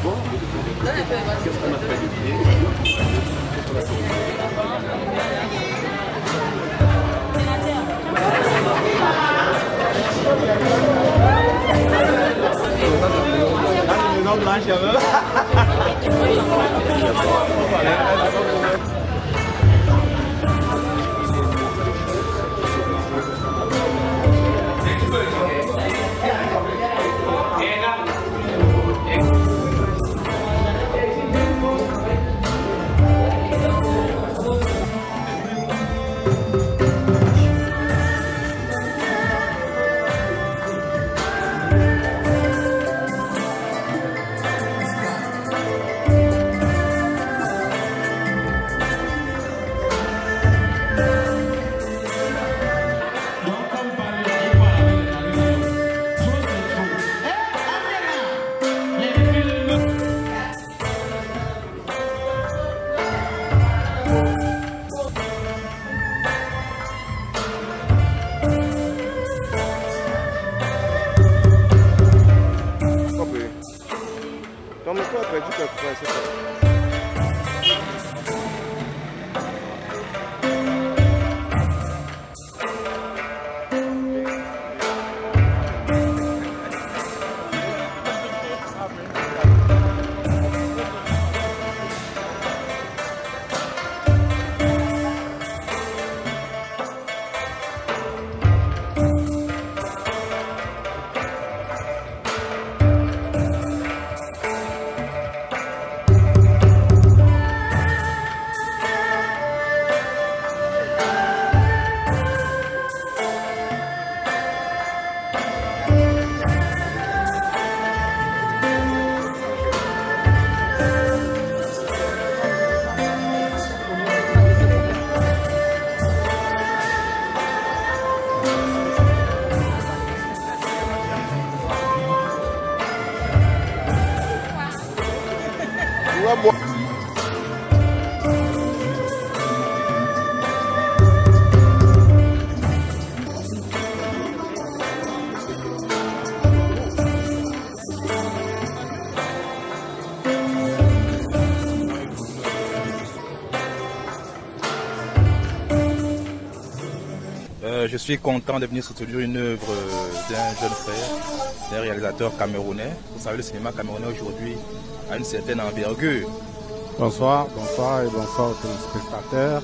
Bon, qu'est-ce qu'on a fait de pied? Je suis content de venir soutenir une œuvre d'un jeune frère, d'un réalisateur camerounais. Vous savez, le cinéma camerounais aujourd'hui a une certaine envergure. Bonsoir, bonsoir et bonsoir aux téléspectateurs.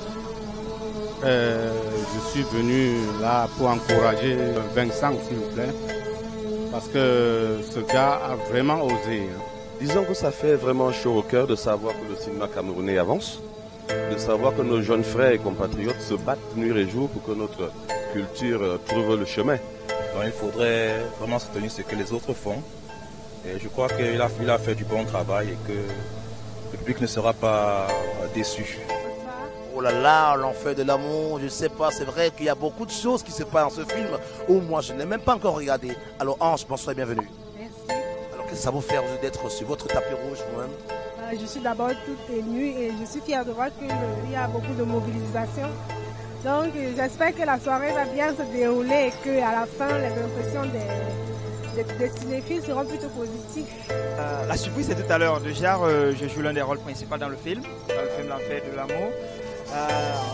Je suis venu là pour encourager Vincent, s'il vous plaît, parce que ce gars a vraiment osé. Disons que ça fait vraiment chaud au cœur de savoir que le cinéma camerounais avance, de savoir que nos jeunes frères et compatriotes se battent nuit et jour pour que notre culture trouve le chemin. Donc il faudrait vraiment soutenir ce que les autres font. Et je crois qu'il a fait du bon travail et que le public ne sera pas déçu. Oh là là, l'enfer de l'amour, je ne sais pas, c'est vrai qu'il y a beaucoup de choses qui se passent dans ce film où moi je n'ai même pas encore regardé. Alors Ange, bonsoir et bienvenue. Merci. Alors qu'est-ce que ça vous fait d'être sur votre tapis rouge vous-même? Je suis d'abord toute émue et je suis fière de voir qu'il y a beaucoup de mobilisation. Donc j'espère que la soirée va bien se dérouler et qu'à la fin les impressions des cinéphiles seront plutôt positives. La surprise c'est tout à l'heure. Déjà je joue l'un des rôles principaux dans le film L'enfer de l'amour.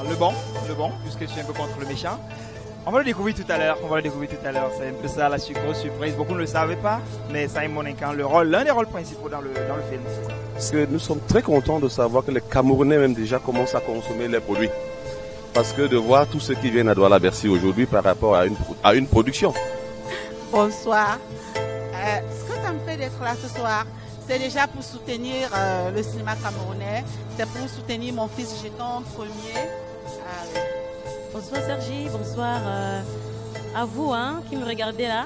Le bon, puisque je suis un peu contre le méchant. On va le découvrir tout à l'heure, c'est un peu ça la grosse surprise. Beaucoup ne le savaient pas, mais Simon incarne l'un des rôles principaux dans le film. Parce que nous sommes très contents de savoir que les Camerounais même déjà commencent à consommer les produits. Parce que de voir tous ceux qui viennent à Douala-Bercy aujourd'hui par rapport à une production. Bonsoir. Ce que ça me fait d'être là ce soir, c'est déjà pour soutenir le cinéma camerounais. C'est pour soutenir mon fils Jeton premier. Bonsoir Sergi, bonsoir à vous qui me regardez là.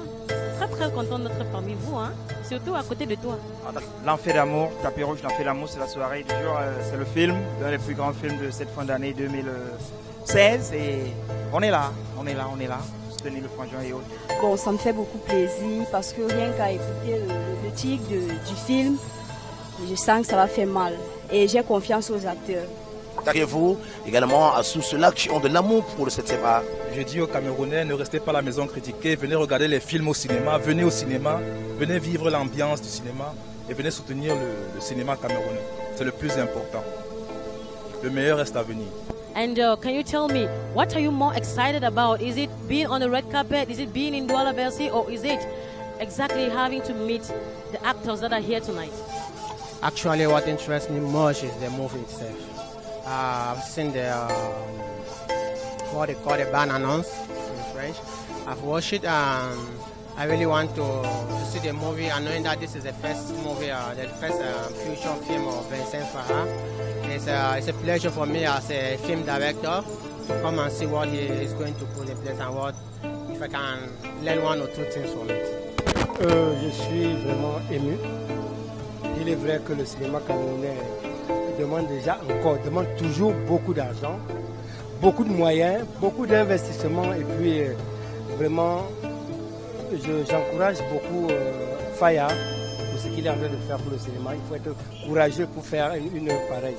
Très content d'être parmi vous, surtout à côté de toi. L'enfer d'amour, tapis rouge, l'enfer d'amour, c'est la soirée du jour, c'est le film, l'un des plus grands films de cette fin d'année 2016 et on est là, soutenir le frangin et autres. Bon, ça me fait beaucoup plaisir parce que rien qu'à écouter le titre du film, je sens que ça va faire mal et j'ai confiance aux acteurs. Attaquez-vous également à tous ceux-là qui ont de l'amour pour le 7e art. Je dis aux Camerounais, ne restez pas à la maison critiquer, venez regarder les films au cinéma, venez au cinéma, venez vivre l'ambiance du cinéma et et venez soutenir le cinéma camerounais. C'est le plus important. Le meilleur reste à venir. And can you tell me, what are you more excited about? Is it being on the red carpet? Is it being in Douala Bercy? Or is it exactly having to meet the actors that are here tonight? Actually, what interests me most is the movie itself. I've seen what they call the ban announce in French. I've watched it and I really want to see the movie and knowing that this is the first movie, the first feature film of Vincent Farah. It's a pleasure for me as a film director to come and see what he is going to put in place and what, if I can learn one or two things from it. Je suis vraiment ému. Il est vrai que le cinéma camerounais demande toujours beaucoup d'argent, beaucoup de moyens, beaucoup d'investissements et puis vraiment j'encourage beaucoup Faya pour ce qu'il est en train de faire pour le cinéma. Il faut être courageux pour faire une œuvre pareille.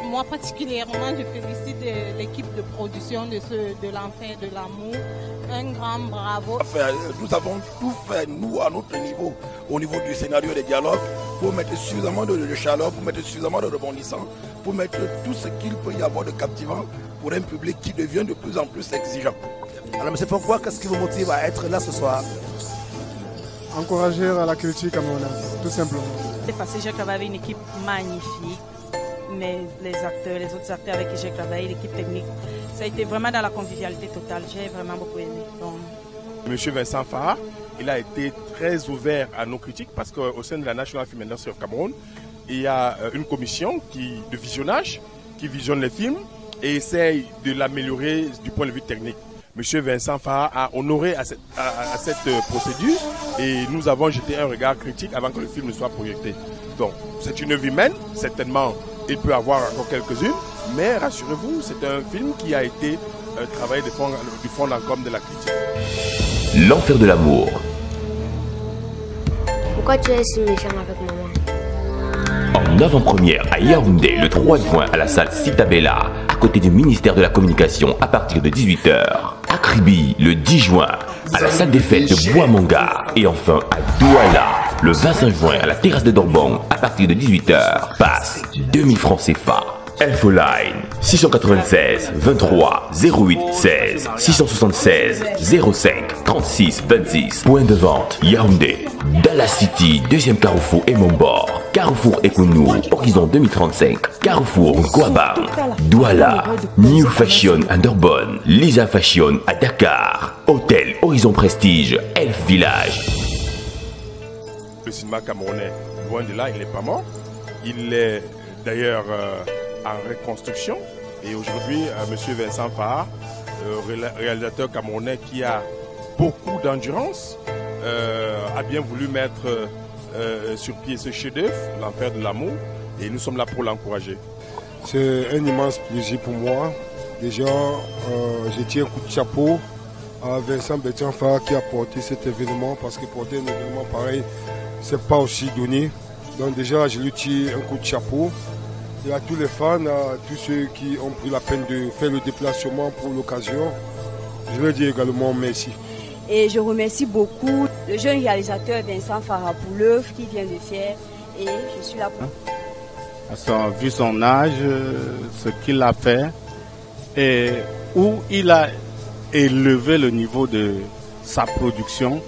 Moi particulièrement, je félicite l'équipe de production de l'Enfer de l'amour. Un grand bravo. Nous avons tout fait, nous, à notre niveau, au niveau du scénario des dialogues, pour mettre suffisamment de chaleur, pour mettre suffisamment de rebondissants, pour mettre tout ce qu'il peut y avoir de captivant pour un public qui devient de plus en plus exigeant. Alors, M. Fonkoua, qu'est-ce qui vous motive à être là ce soir? Encourager la culture camerounaise, tout simplement. J'ai travaillé avec une équipe magnifique, mais les autres acteurs avec qui j'ai travaillé, l'équipe technique, ça a été vraiment dans la convivialité totale. J'ai vraiment beaucoup aimé. Monsieur Vincent Farah, il a été très ouvert à nos critiques parce qu'au sein de la National Film Industry of Cameroon, il y a une commission de visionnage qui visionne les films et essaye de l'améliorer du point de vue technique. Monsieur Vincent Farah a honoré à cette procédure et nous avons jeté un regard critique avant que le film ne soit projeté. Donc, c'est une œuvre humaine, certainement il peut avoir encore quelques-unes, mais rassurez-vous, c'est un film qui a été travaillé du fond en comble de la critique. L'enfer de l'amour. Pourquoi tu es si méchant avec maman? En avant-première à Yaoundé le 3 juin à la salle Citabella, à côté du ministère de la Communication à partir de 18h. À Kribi le 10 juin, à la salle des fêtes de Bois-Manga. Et enfin à Douala le 25 juin à la terrasse de Dorbon à partir de 18h. Passe 2000 francs CFA. Infoline 696 23 08 16 676 05 36 26. Point de vente Yaoundé, Dallas City, deuxième Carrefour et Montbord, Carrefour Ekounou, Horizon 2035, Carrefour Guabang, Douala, New Fashion à Durban, Lisa Fashion à Dakar, Hôtel Horizon Prestige, Elf Village. Le cinéma camerounais, loin de là, il n'est pas mort. Il est d'ailleurs en reconstruction. Et aujourd'hui, M. Vincent Farah, réalisateur camerounais qui a beaucoup d'endurance, a bien voulu mettre sur pied ce chef-d'œuvre, L'Enfer de l'amour, et nous sommes là pour l'encourager. C'est un immense plaisir pour moi. Déjà, je tiens un coup de chapeau à Vincent Farah qui a porté cet événement, parce que porter un événement pareil, c'est pas aussi donné. Donc déjà, je lui tire un coup de chapeau. Et à tous les fans, à tous ceux qui ont pris la peine de faire le déplacement pour l'occasion, je leur dis également merci. Et je remercie beaucoup le jeune réalisateur Vincent Farah pour l'œuvre qu'il vient de faire. Et je suis là pour... Vu son âge, ce qu'il a fait, et où il a élevé le niveau de sa production,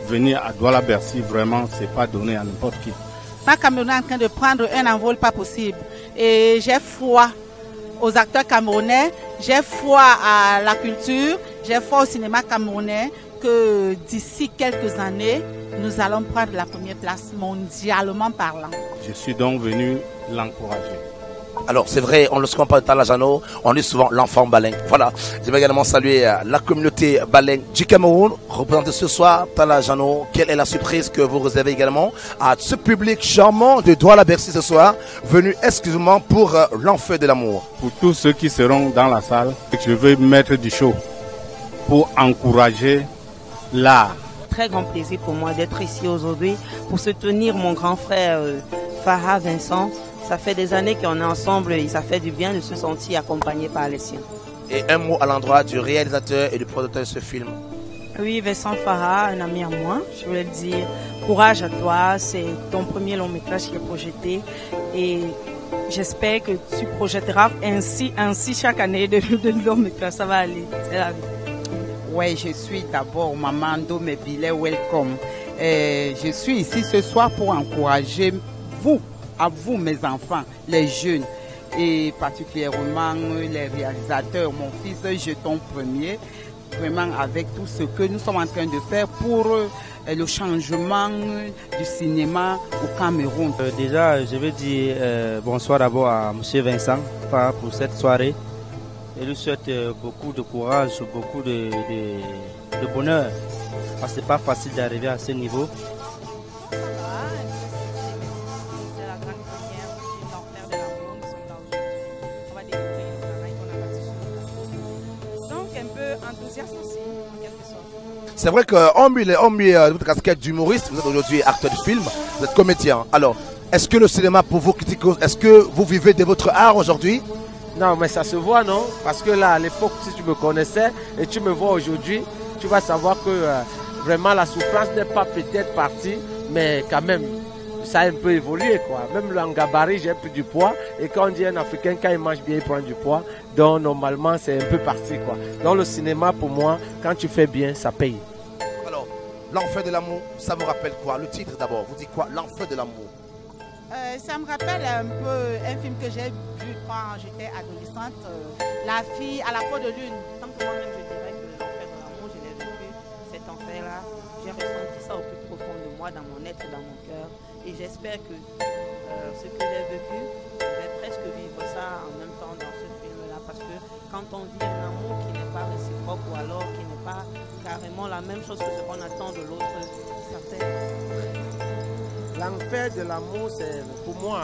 venir à Douala Bercy, vraiment, c'est pas donné à n'importe qui. Ma Camerounais est en train de prendre un envol pas possible. Et j'ai foi aux acteurs camerounais, j'ai foi à la culture, j'ai foi au cinéma camerounais que d'ici quelques années, nous allons prendre la première place mondialement parlant. Je suis donc venu l'encourager. Alors c'est vrai, lorsqu'on parle de Talla Jano, on dit souvent l'enfant Baleng. Voilà, je vais également saluer la communauté Baleng du Cameroun, représentée ce soir, Talla Jano. Quelle est la surprise que vous réservez également à ce public charmant de Douala Bercy ce soir, venu exclusivement pour l'enfer de l'amour? Pour tous ceux qui seront dans la salle, je veux mettre du show pour encourager l'art. Très grand plaisir pour moi d'être ici aujourd'hui pour soutenir mon grand frère Farah Vincent. Ça fait des années qu'on est ensemble et ça fait du bien de se sentir accompagné par les siens. Et un mot à l'endroit du réalisateur et du producteur de ce film. Oui, Vincent Farah, un ami à moi, je voulais le dire courage à toi, c'est ton premier long métrage qui est projeté et j'espère que tu projetteras ainsi chaque année de long métrage, ça va aller, c'est la vie. Oui, je suis d'abord Maman Ndomebile, welcome. Je suis ici ce soir pour encourager à vous mes enfants, les jeunes et particulièrement les réalisateurs, mon fils Jeton Premier, vraiment avec tout ce que nous sommes en train de faire pour le changement du cinéma au Cameroun. Déjà, je veux dire bonsoir d'abord à M. Vincent pour cette soirée. Et lui souhaite beaucoup de courage, beaucoup de bonheur. Parce que ce n'est pas facile d'arriver à ce niveau. C'est vrai qu'en mis votre casquette d'humoriste, vous êtes aujourd'hui acteur de film, vous êtes comédien. Alors, est-ce que le cinéma pour vous, est-ce que vous vivez de votre art aujourd'hui? Non, mais ça se voit, non? Parce que là, à l'époque, si tu me connaissais et tu me vois aujourd'hui, tu vas savoir que vraiment la souffrance n'est pas peut-être partie, mais quand même, ça a un peu évolué, quoi. Même en gabarit, j'ai pris du poids. Et quand on dit un Africain, quand il mange bien, il prend du poids. Donc, normalement, c'est un peu parti, quoi. Dans le cinéma, pour moi, quand tu fais bien, ça paye. Alors, l'enfer de l'amour, ça me rappelle quoi? Le titre d'abord, vous dites quoi? L'enfer de l'amour. Ça me rappelle un peu un film que j'ai vu quand j'étais adolescente, La fille à la peau de lune. Tant que moi-même je dirais que l'enfer de l'amour, je l'ai vécu, cet enfer-là. J'ai ressenti ça au plus profond de moi, dans mon être, dans mon cœur. Et j'espère que ce que j'ai vécu, je vais presque vivre ça en même temps dans ce film-là. Parce que quand on vit un amour qui n'est pas réciproque ou alors qui n'est pas carrément la même chose que ce qu'on attend de l'autre, ça fait... L'enfer de l'amour, c'est pour moi,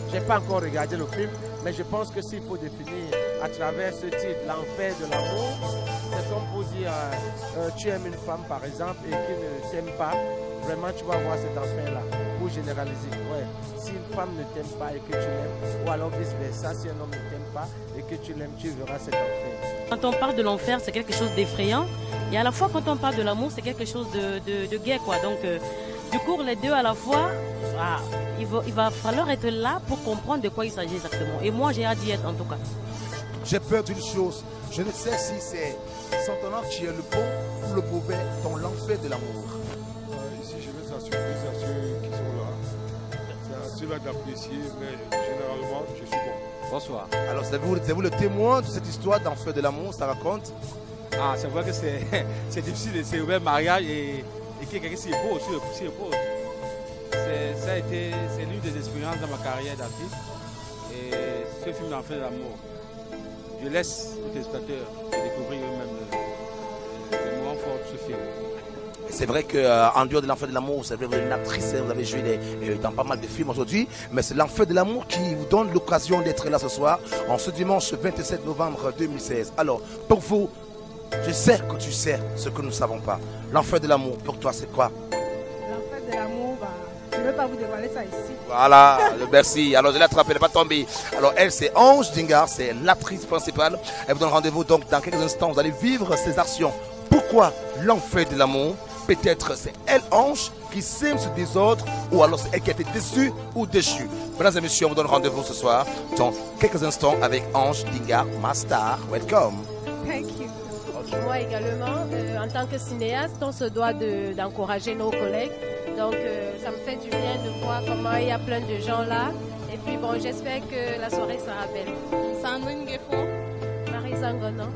je n'ai pas encore regardé le film, mais je pense que s'il faut définir à travers ce titre, l'enfer de l'amour, c'est comme pour dire, tu aimes une femme par exemple et qui ne t'aime pas, vraiment tu vas voir cet enfer-là, pour généraliser. Ouais. Si une femme ne t'aime pas et que tu l'aimes, ou alors vice-versa, si un homme ne t'aime pas et que tu l'aimes, tu verras cet enfer. Quand on parle de l'enfer, c'est quelque chose d'effrayant, et à la fois quand on parle de l'amour, c'est quelque chose de gai, quoi. Donc, du coup, les deux à la fois, il va falloir être là pour comprendre de quoi il s'agit exactement. Et moi, j'ai hâte d'y être en tout cas. J'ai peur d'une chose. Je ne sais si c'est Santonin qui est le bon ou le mauvais dans l'enfer de l'amour. Ici, je veux s'assurer à ceux qui sont là. C'est à ceux-là d'apprécier, mais généralement, je suis bon. Bonsoir. Alors, c'est vous le témoin de cette histoire d'enfer de l'amour, ça raconte? Ah, c'est vrai que c'est difficile de se ouvrir mariage et que quelqu'un s'y oppose aussi. C'est l'une des expériences dans ma carrière d'artiste. Et ce film d'enfer de l'amour, je laisse les téléspectateurs découvrir eux-mêmes les moments forts de ce film. C'est vrai qu'en dehors de l'enfer de l'amour, c'est vrai que vous êtes une actrice, vous avez joué dans pas mal de films aujourd'hui, mais c'est l'enfer de l'amour qui vous donne l'occasion d'être là ce soir, en ce dimanche 27 novembre 2016. Alors, pour vous, je sais que tu sais ce que nous ne savons pas. L'enfer de l'amour, pour toi, c'est quoi? L'enfer de l'amour, je ne vais pas vous dévoiler ça ici. Voilà, merci. Alors, je l'ai attrapé, elle n'est pas tombée. Alors, elle, c'est Ange Dingar, c'est l'actrice principale. Elle vous donne rendez-vous donc dans quelques instants. Vous allez vivre ses actions. Pourquoi l'enfer de l'amour? Peut-être c'est elle, Ange, qui sème ce désordre, ou alors c'est elle qui a été déçue ou déchue. Mesdames et messieurs, on vous donne rendez-vous ce soir dans quelques instants avec Ange Dingar, ma star. Welcome. Thank you. Moi également, en tant que cinéaste, on se doit d'encourager nos collègues. Donc ça me fait du bien de voir comment il y a plein de gens là. Et puis bon, j'espère que la soirée sera belle. Sandrine Gueffo, Marie Zangonan.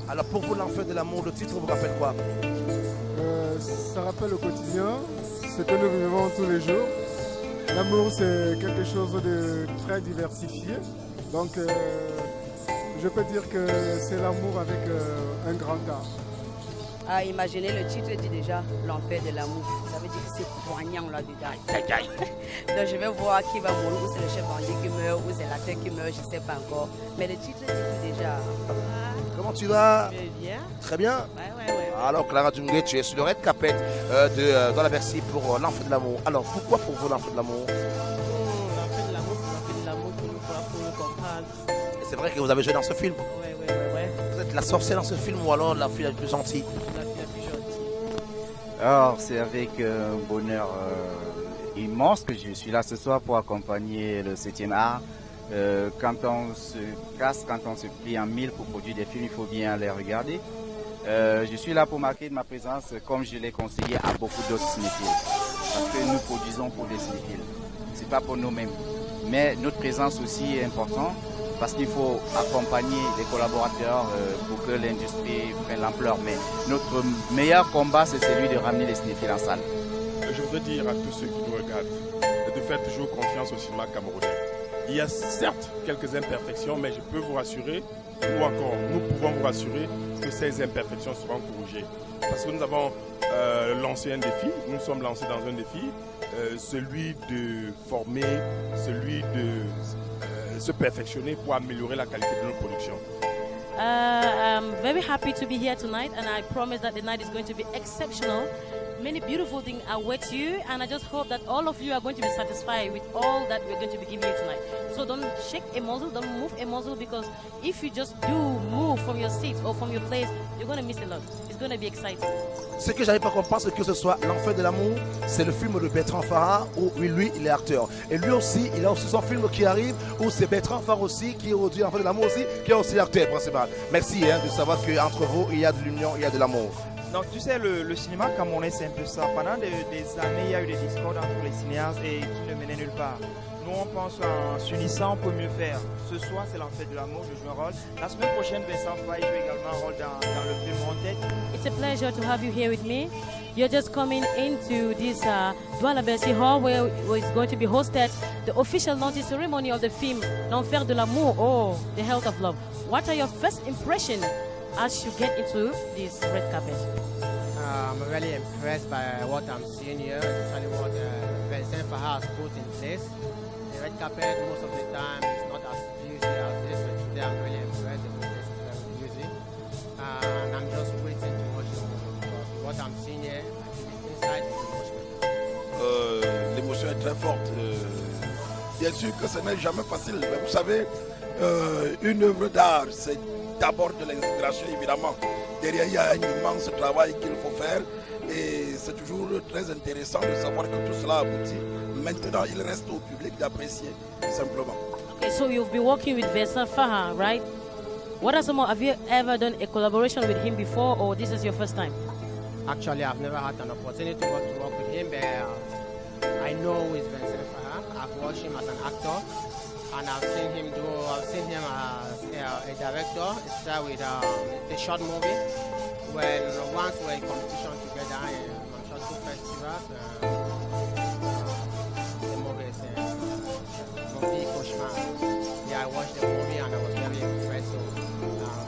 Alors pour vous, l'enfer de l'amour, le titre vous rappelle quoi? Ça rappelle le quotidien, ce que nous vivons tous les jours. L'amour, c'est quelque chose de très diversifié. Donc je peux dire que c'est l'amour avec un grand A. Ah, imaginez, le titre dit déjà l'enfer de l'amour. Ça veut dire que c'est poignant là-dedans. Donc je vais voir qui va mourir, ou c'est le chef bandit qui meurt, ou c'est l'acteur qui meurt, je ne sais pas encore. Mais le titre dit déjà. Comment tu vas? Je vais bien. Très bien. Ouais. Alors Clara Djungé, tu es sur le red carpet dans la Bercy pour l'enfer de l'amour. Alors pourquoi pour vous l'enfer de l'amour? L'enfer de l'amour, c'est l'enfer de l'amour pour nous comprendre. C'est vrai que vous avez joué dans ce film? Ouais. Vous êtes la sorcière dans ce film ou alors la fille la plus gentille? La fille la plus gentille. Alors, c'est avec un bonheur immense que je suis là ce soir pour accompagner le 7e art. Quand on se casse, quand on se plie en mille pour produire des films, il faut bien les regarder. Je suis là pour marquer de ma présence, comme je l'ai conseillé à beaucoup d'autres cinéphiles. Parce que nous produisons pour des cinéphiles. C'est pas pour nous-mêmes. Mais notre présence aussi est importante parce qu'il faut accompagner les collaborateurs pour que l'industrie prenne l'ampleur. Mais notre meilleur combat, c'est celui de ramener les cinéphiles en salle. Je voudrais dire à tous ceux qui nous regardent de faire toujours confiance au cinéma camerounais. Il y a certes quelques imperfections, mais je peux vous rassurer, ou encore nous pouvons vous rassurer que ces imperfections seront corrigées. Parce que nous avons lancé un défi, nous sommes lancés dans un défi, celui de former, celui de se perfectionner pour améliorer la qualité de notre production. I'm very happy to be here tonight, and I promise that the night is going to be exceptional. Many beautiful things await you, and I just hope that all of you are going to be satisfied with all that we're going to be giving you tonight. So don't shake a muscle, don't move a muscle, because if you just do move from your seat or from your place, you're going to miss a lot. It's going to be exciting. Ce que j'arrive pas à comprendre, c'est que ce soit L'Enfer de l'amour, c'est le film de Bertrand Farah où lui, il est acteur. Et lui aussi, il a aussi son film qui arrive où c'est Bertrand Farah aussi qui est aujourd'hui L'Enfer de l'amour aussi, qui est aussi l'acteur principal. Merci de savoir qu'entre vous, il y a de l'union, il y a de l'amour. Donc tu sais, le cinéma camerounais, c'est un peu ça. Pendant des années, il y a eu des discordes entre les cinéastes et qui ne menaient nulle part. Nous, on pense en s'unissant, on peut mieux faire. Ce soir, c'est L'Enfer de l'amour, je joue un rôle. La semaine prochaine, Vincent Faye joue également un rôle dans le film Montet. It's a pleasure to have you here with me. You're just coming into this Douala Bercy Hall where it's going to be hosted the official launching ceremony of the film L'Enfer de l'amour, or The Health of Love. What are your first impressions as you get into this red carpet? I'm really impressed by what I'm seeing here, especially what Vincent Farah has put in place. The red carpet, most of the time, is not as busy as this, but today I'm really impressed. The place is very busy. And I'm just waiting to watch the movie, because what I'm seeing here, inside is much better. L'émotion est très forte. Bien sûr que ce n'est jamais facile, mais vous savez, une œuvre d'art, c'est d'abord de l'inspiration, évidemment. Derrière, il y a un immense travail qu'il faut faire et c'est toujours très intéressant de savoir que tout cela aboutit. Maintenant, il reste au public d'apprécier, simplement. Okay, so you've been working with Vincent Farah, right? What are have you ever done a collaboration with him before, or this is your first time? Actually, I've never had an opportunity to work with him, but I know who is Vincent Farah. I've watched him as an actor. And I've seen him as a director, especially with the short movie. When once we were in competition together on short two festivals, the movie is Movie Cauchemar. Yeah, I watched the movie and I was very impressed. So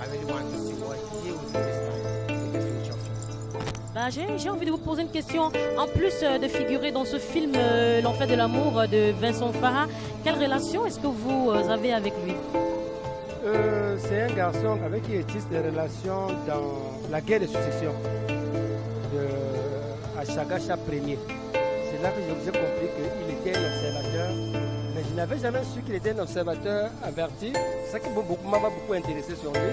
I really want to see what he will do this time with the future film. J'ai envie de vous poser une question. En plus de figurer dans ce film L'Enfer de l'amour de Vincent Farah, quelle relation est-ce que vous avez avec lui? C'est un garçon avec qui il existe des relations dans la guerre de succession de Achagacha Ier. C'est là que j'ai compris qu'il était un observateur, mais je n'avais jamais su qu'il était un observateur averti. C'est ça qui m'a beaucoup intéressé sur lui.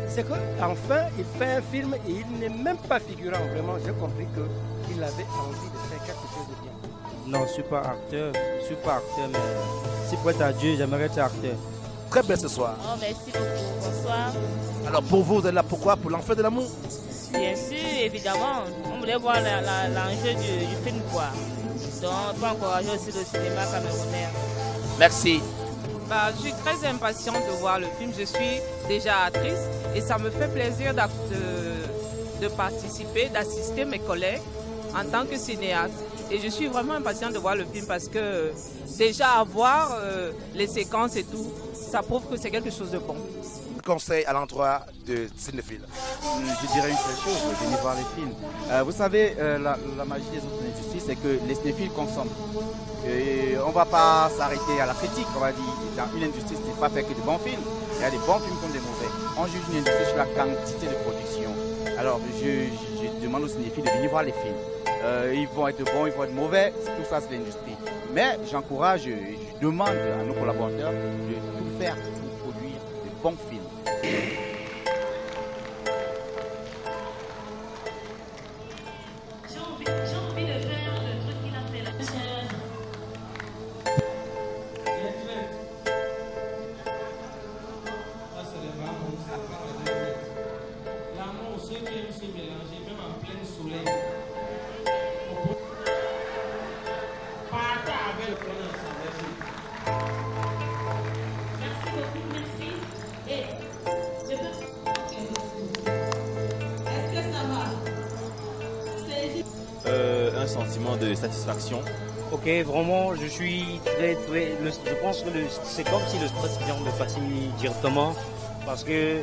C'est qu'enfin, il fait un film et il n'est même pas figurant. Vraiment, j'ai compris qu'il avait envie de faire quelque chose de bien. Non, je ne suis pas acteur, mais si pour être à Dieu, j'aimerais être acteur. Très bien ce soir. Oh, merci beaucoup. Bonsoir. Alors pour vous, vous êtes là pourquoi? Pour L'Enfer de l'amour? Bien sûr, évidemment. On voulait voir l'enjeu du film, quoi. Donc, pour encourager aussi le cinéma camerounais. Merci. Je suis très impatiente de voir le film. Je suis déjà actrice et ça me fait plaisir de participer, d'assister mes collègues en tant que cinéaste. Et je suis vraiment impatiente de voir le film parce que déjà avoir les séquences et tout, ça prouve que c'est quelque chose de bon. Conseil à l'endroit de cinéphiles. Je dirais une seule chose, venez voir les films. Vous savez, la magie des autres industries, c'est que les cinéphiles consomment. Et on ne va pas s'arrêter à la critique. On va dire, dans une industrie, ce n'est pas fait que de bons films. Il y a des bons films comme des mauvais. On juge une industrie sur la quantité de production. Alors, je demande aux cinéphiles de venir voir les films. Ils vont être bons, ils vont être mauvais, tout ça c'est l'industrie. Mais j'encourage, je demande à nos collaborateurs de tout faire pour produire de bons films. J'ai envie sentiment de satisfaction? Ok, vraiment, je suis je pense que c'est comme si le stress vient de passer directement, parce que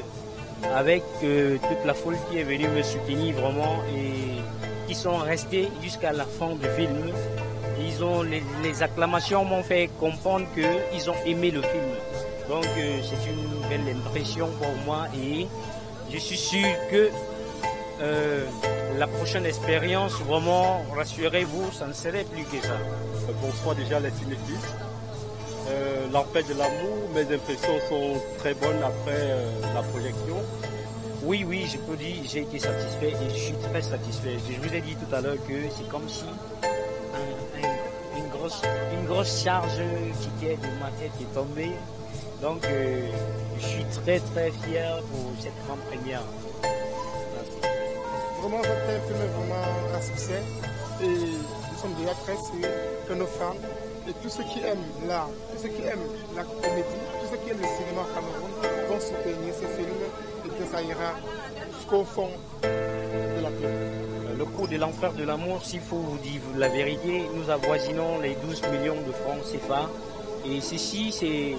avec toute la foule qui est venue me soutenir vraiment et qui sont restés jusqu'à la fin du film, les acclamations m'ont fait comprendre qu'ils ont aimé le film. Donc c'est une belle impression pour moi et je suis sûr que la prochaine expérience, vraiment, rassurez-vous, ça ne serait plus que ça. Bonsoir déjà les cinéphiles. L'enfer de l'amour, mes impressions sont très bonnes après la projection. Oui, je peux dire, j'ai été satisfait et je suis très satisfait. Je vous ai dit tout à l'heure que c'est comme si une grosse charge qui était de ma tête est tombée. Donc je suis très fier pour cette grande première. Merci. Vraiment, votre film est vraiment un succès et nous sommes déjà très sûrs que nos fans et tous ceux qui aiment l'art, tous ceux qui aiment la comédie, tous ceux qui aiment le cinéma au Cameroun vont soutenir ce film et que ça ira jusqu'au fond de la terre. Le coût de l'enfer de l'amour, s'il faut vous dire la vérité, nous avoisinons les 12 millions de francs CFA. Et ceci, c'est...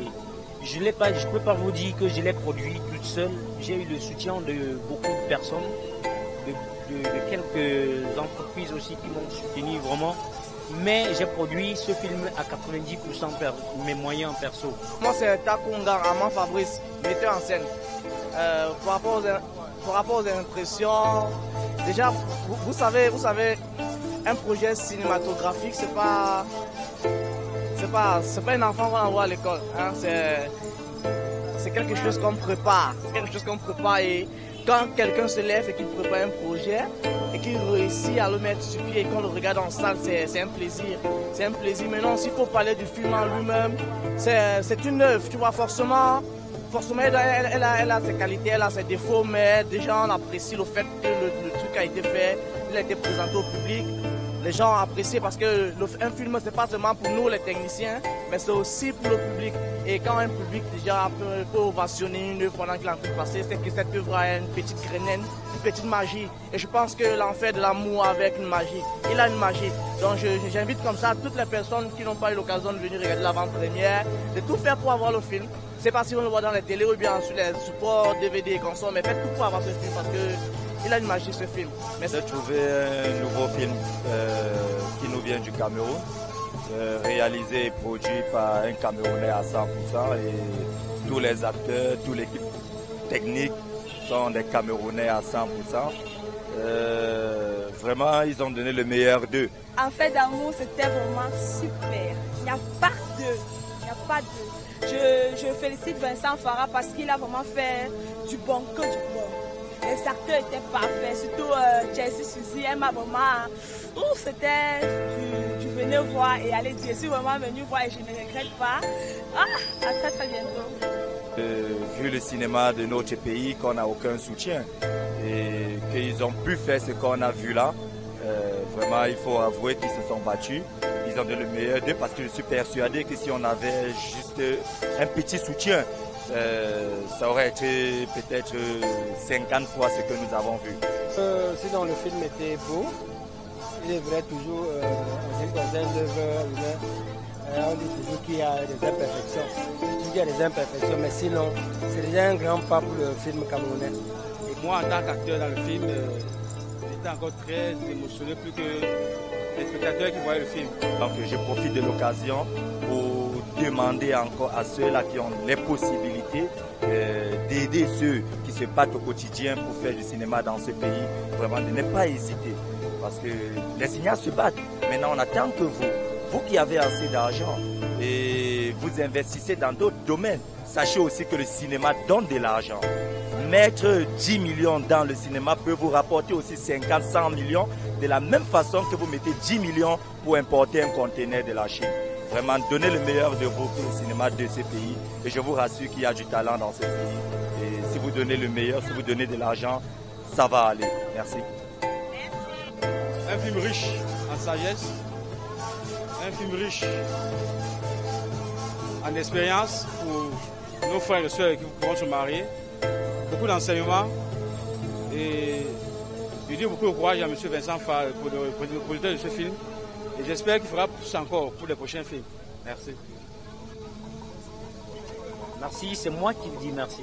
Je ne peux pas vous dire que je l'ai produit toute seule. J'ai eu le soutien de beaucoup de personnes, de quelques entreprises aussi qui m'ont soutenu vraiment. Mais j'ai produit ce film à 90% par mes moyens perso. Moi, c'est Takunga Aman Fabrice, metteur en scène. Par rapport aux impressions, déjà, vous savez, un projet cinématographique, c'est pas un enfant qu'on envoie à l'école. Hein. C'est quelque chose qu'on prépare. Et quand quelqu'un se lève et qu'il prépare un projet et qu'il réussit à le mettre sur pied et qu'on le regarde en salle, c'est un plaisir. C'est un plaisir. Maintenant, s'il faut parler du film en lui-même, c'est une œuvre. Tu vois, forcément elle a ses qualités, elle a ses défauts, mais déjà on apprécie le fait que le truc a été fait, il a été présenté au public. Les gens apprécient parce que un film, c'est pas seulement pour nous les techniciens, mais c'est aussi pour le public. Et quand un public déjà peut ovationner une œuvre pendant qu'il est en train de passer, c'est que cette œuvre a une petite graine, une petite magie. Et je pense que l'enfer de l'amour avec une magie, il a une magie. Donc j'invite comme ça toutes les personnes qui n'ont pas eu l'occasion de venir regarder l'avant-première, de tout faire pour avoir le film. C'est pas si on le voit dans les télés ou bien sur les supports DVD et consoles, mais faites tout pour avoir ce film parce que il a une magie ce film. J'ai trouvé un nouveau film qui nous vient du Cameroun, réalisé et produit par un Camerounais à 100% et tous les acteurs, toute l'équipe technique sont des Camerounais à 100%. Vraiment, ils ont donné le meilleur d'eux. Enfer d'amour, c'était vraiment super. Il n'y a pas d'eux. Je félicite Vincent Farah parce qu'il a vraiment fait du bon que du bon. Les acteurs étaient parfaits, surtout Jessie Suzy, elle m'a vraiment... C'était... Tu venais voir et aller dire, je suis vraiment venu voir et je ne regrette pas. À très bientôt. Vu le cinéma de notre pays, qu'on n'a aucun soutien et qu'ils ont pu faire ce qu'on a vu là, vraiment il faut avouer qu'ils se sont battus. Ils ont donné le meilleur d'eux parce que je suis persuadé que si on avait juste un petit soutien, ça aurait été peut-être 50 fois ce que nous avons vu. Sinon le film était beau, il est vrai toujours dans un œuvre humain, on dit toujours qu'il y a des imperfections. Il y a des imperfections, mais sinon c'est déjà un grand pas pour le film camerounais. Et moi en tant qu'acteur dans le film, j'étais encore très émotionné plus que les spectateurs qui voyaient le film. Donc je profite de l'occasion pour demander encore à ceux-là qui ont les possibilités d'aider ceux qui se battent au quotidien pour faire du cinéma dans ce pays, vraiment de ne pas hésiter. Parce que les cinéastes se battent. Maintenant, on attend que vous qui avez assez d'argent et vous investissez dans d'autres domaines, sachez aussi que le cinéma donne de l'argent. Mettre 10 millions dans le cinéma peut vous rapporter aussi 50, 100 millions de la même façon que vous mettez 10 millions pour importer un conteneur de la Chine. Vraiment, donnez le meilleur de vous pour le cinéma de ce pays. Et je vous rassure qu'il y a du talent dans ce pays. Et si vous donnez le meilleur, si vous donnez de l'argent, ça va aller. Merci. Un film riche en sagesse, un film riche en expérience pour nos frères et sœurs qui pourront se marier. Beaucoup d'enseignements et je dis beaucoup de courage à M. Vincent Farah, le producteur de ce film. Et j'espère qu'il fera plus encore pour les prochains films. Merci. Merci, c'est moi qui vous dis merci.